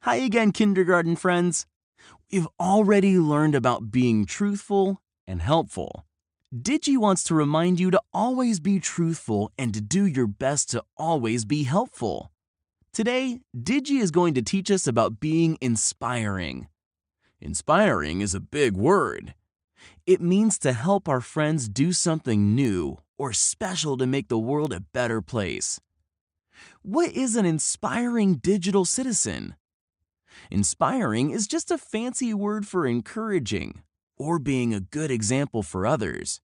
Hi again, kindergarten friends. We've already learned about being truthful and helpful. Digi wants to remind you to always be truthful and to do your best to always be helpful. Today, Digi is going to teach us about being inspiring. Inspiring is a big word. It means to help our friends do something new or special to make the world a better place. What is an inspiring digital citizen? Inspiring is just a fancy word for encouraging or being a good example for others.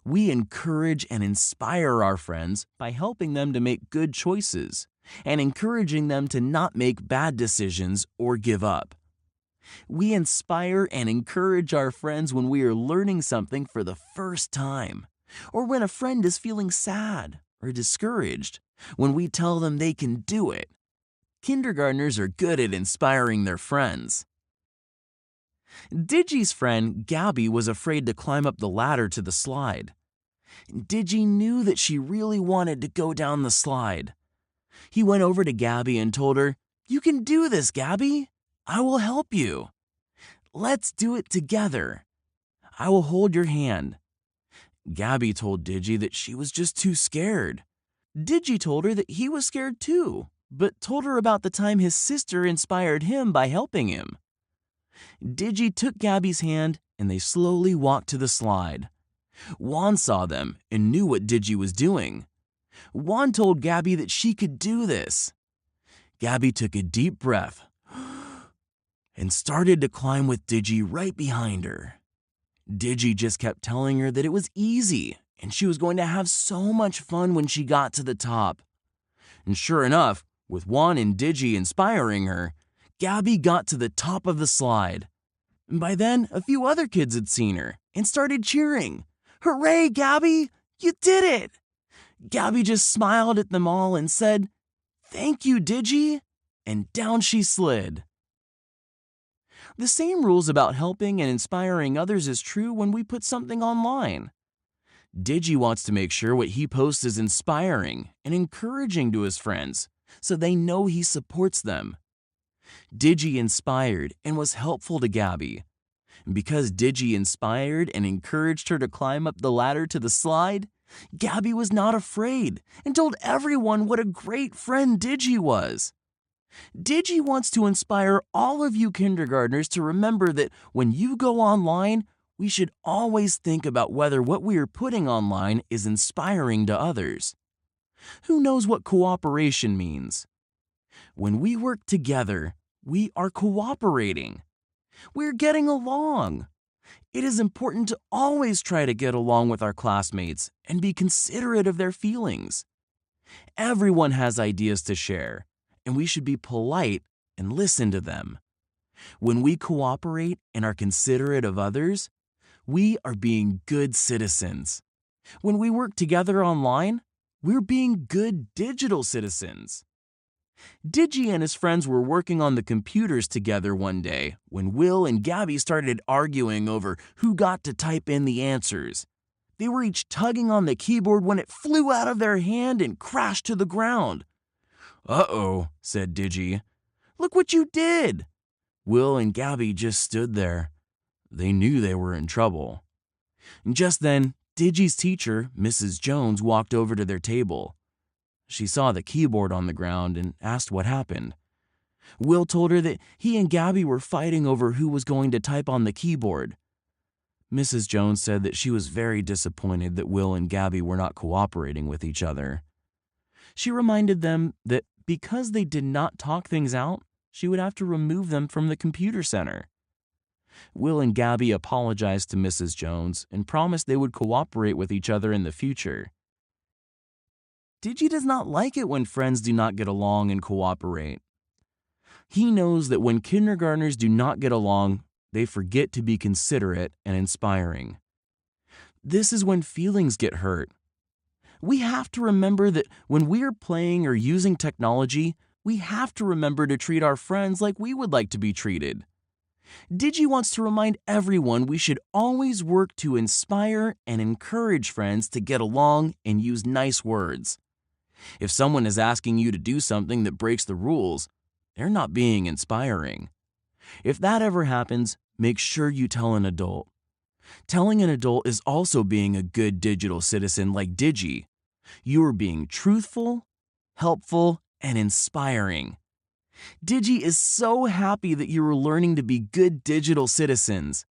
We encourage and inspire our friends by helping them to make good choices and encouraging them to not make bad decisions or give up. We inspire and encourage our friends when we are learning something for the first time, or when a friend is feeling sad or discouraged, when we tell them they can do it. Kindergartners are good at inspiring their friends. Digi's friend, Gabby, was afraid to climb up the ladder to the slide. Digi knew that she really wanted to go down the slide. He went over to Gabby and told her, "You can do this, Gabby. I will help you. Let's do it together. I will hold your hand." Gabby told Digi that she was just too scared. Digi told her that he was scared too, but told her about the time his sister inspired him by helping him. Digi took Gabby's hand and they slowly walked to the slide. Juan saw them and knew what Digi was doing. Juan told Gabby that she could do this. Gabby took a deep breath and started to climb with Digi right behind her. Digi just kept telling her that it was easy and she was going to have so much fun when she got to the top. And sure enough, with Juan and Digi inspiring her, Gabby got to the top of the slide. And by then, a few other kids had seen her and started cheering. "Hooray, Gabby! You did it!" Gabby just smiled at them all and said, "Thank you, Digi," and down she slid. The same rules about helping and inspiring others is true when we put something online. Digi wants to make sure what he posts is inspiring and encouraging to his friends, so they know he supports them. Digi inspired and was helpful to Gabby. Because Digi inspired and encouraged her to climb up the ladder to the slide, Gabby was not afraid and told everyone what a great friend Digi was. Digi wants to inspire all of you kindergartners to remember that when you go online, we should always think about whether what we are putting online is inspiring to others. Who knows what cooperation means? When we work together, we are cooperating. We're getting along. It is important to always try to get along with our classmates and be considerate of their feelings. Everyone has ideas to share, and we should be polite and listen to them. When we cooperate and are considerate of others, we are being good citizens. When we work together online, we're being good digital citizens. Digi and his friends were working on the computers together one day when Will and Gabby started arguing over who got to type in the answers. They were each tugging on the keyboard when it flew out of their hand and crashed to the ground. "Uh-oh," said Digi. "Look what you did." Will and Gabby just stood there. They knew they were in trouble. Just then, Digi's teacher, Mrs. Jones, walked over to their table. She saw the keyboard on the ground and asked what happened. Will told her that he and Gabby were fighting over who was going to type on the keyboard. Mrs. Jones said that she was very disappointed that Will and Gabby were not cooperating with each other. She reminded them that because they did not talk things out, she would have to remove them from the computer center. Will and Gabby apologized to Mrs. Jones and promised they would cooperate with each other in the future. Digi does not like it when friends do not get along and cooperate. He knows that when kindergartners do not get along, they forget to be considerate and inspiring. This is when feelings get hurt. We have to remember that when we are playing or using technology, we have to remember to treat our friends like we would like to be treated. Digi wants to remind everyone we should always work to inspire and encourage friends to get along and use nice words. If someone is asking you to do something that breaks the rules, they're not being inspiring. If that ever happens, make sure you tell an adult. Telling an adult is also being a good digital citizen like Digi. You are being truthful, helpful, and inspiring. Digi is so happy that you are learning to be good digital citizens.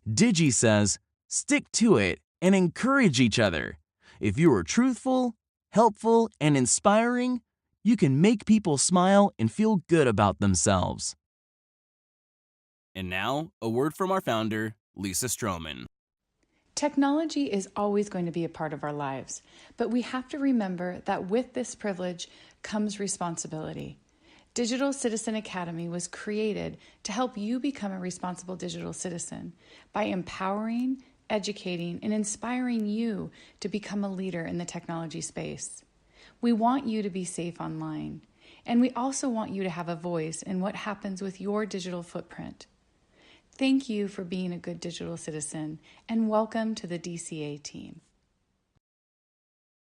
Digi says, stick to it and encourage each other. If you are truthful, helpful, and inspiring, you can make people smile and feel good about themselves. And now, a word from our founder, Lisa Stroman. Technology is always going to be a part of our lives, but we have to remember that with this privilege comes responsibility. Digital Citizen Academy was created to help you become a responsible digital citizen by empowering, educating, and inspiring you to become a leader in the technology space. We want you to be safe online, and we also want you to have a voice in what happens with your digital footprint. Thank you for being a good digital citizen, and welcome to the DCA team.